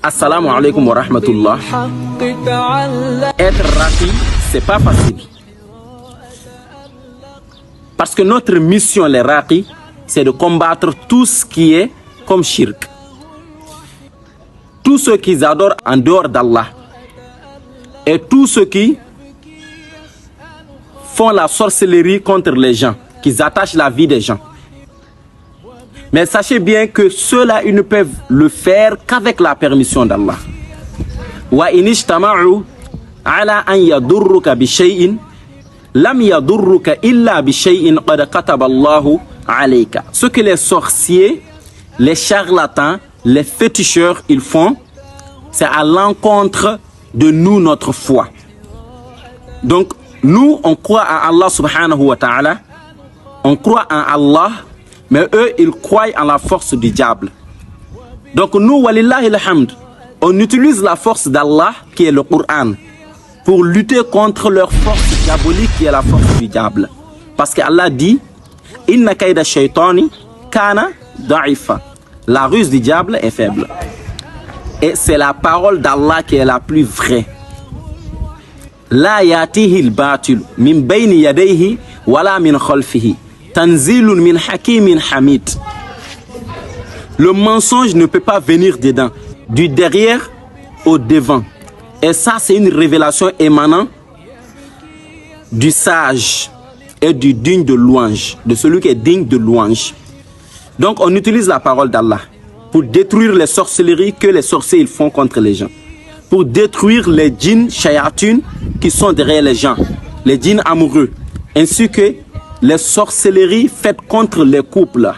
Assalamu alaikum wa rahmatullah. Être raqi, c'est pas facile. Parce que notre mission, les raqi, c'est de combattre tout ce qui est comme shirk. Tous ceux qui adorent en dehors d'Allah. Et tous ceux qui font la sorcellerie contre les gens, qui attachent la vie des gens. Mais sachez bien que ceux-là, ils ne peuvent le faire qu'avec la permission d'Allah. Wa inishtama'u ala an yadurruka bi shay'in lam yadurruka illa bi shay'in qad kataba Allahu alayka. Ce que les sorciers, les charlatans, les féticheurs, ils font, c'est à l'encontre de nous, notre foi. Donc, nous, on croit à Allah subhanahu wa ta'ala, on croit en Allah, mais eux, ils croient en la force du diable. Donc nous, walillahi alhamd, on utilise la force d'Allah, qui est le Coran, pour lutter contre leur force diabolique, qui est la force du diable. Parce qu'Allah dit, inna kayda shaytani kana da'ifa. La ruse du diable est faible. Et c'est la parole d'Allah qui est la plus vraie. La yatihi al-batil min bayni yadayhi wala min khalfihi. Tanzilun min hakimin hamid. Le mensonge ne peut pas venir dedans, du derrière au devant. Et ça, c'est une révélation émanant du sage et du digne de louange, de celui qui est digne de louange. Donc, on utilise la parole d'Allah pour détruire les sorcelleries que les sorciers ils font contre les gens. Pour détruire les djinns shayatun qui sont derrière les gens, les djinns amoureux, ainsi que les sorcelleries faites contre les couples.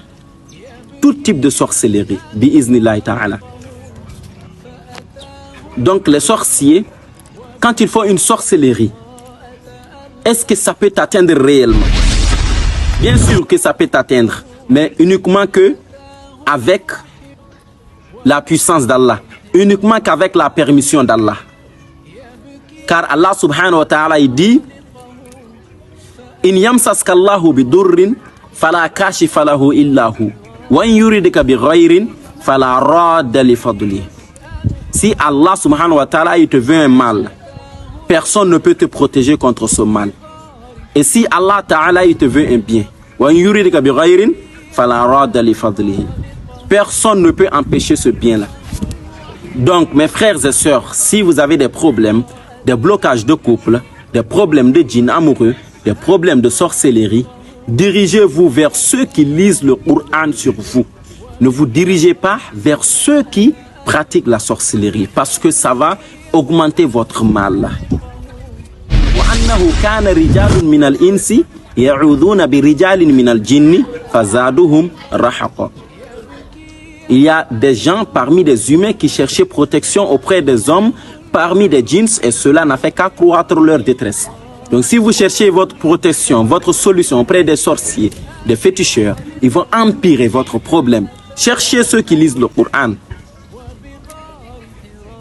Tout type de sorcellerie, bi'iznillahi ta'ala. Donc les sorciers, quand ils font une sorcellerie, est-ce que ça peut t'atteindre réellement? Bien sûr que ça peut t'atteindre, mais uniquement que avec la puissance d'Allah, uniquement qu'avec la permission d'Allah. Car Allah subhanahu wa ta'ala il dit, in yamsaska Allahu bidurrin fala kashifa lahu illa hu wa in yuridka bighayrin fala radda li fadli. Si Allah subhanahu wa ta'ala il te veut un mal, personne ne peut te protéger contre ce mal. Et si Allah ta'ala il te veut un bien, wa in yuridka bighayrin fala radda li fadli. Personne ne peut empêcher ce bien-là. Donc mes frères et sœurs, si vous avez des problèmes, des blocages de couple, des problèmes de djinns amoureux, des problèmes de sorcellerie, dirigez-vous vers ceux qui lisent le Coran sur vous. Ne vous dirigez pas vers ceux qui pratiquent la sorcellerie, parce que ça va augmenter votre mal. وَأَنَّهُ كَانَ رِجَالٌ مِنَ الْإِنسِ يَعُوذُونَ بِرِجَالٍ مِنَ الْجِنِّ فَزَادُهُمْ رَهَقًا. Il y a des gens parmi des humains qui cherchaient protection auprès des hommes, parmi des djinns, et cela n'a fait qu'accroître leur détresse. Donc si vous cherchez votre protection, votre solution auprès des sorciers, des féticheurs, ils vont empirer votre problème. Cherchez ceux qui lisent le Coran,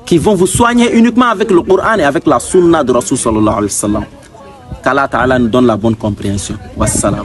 qui vont vous soigner uniquement avec le Coran et avec la sunna de Rasul sallallahu alayhi wa sallam. Qu'Allah Ta'ala nous donne la bonne compréhension. Wassalam.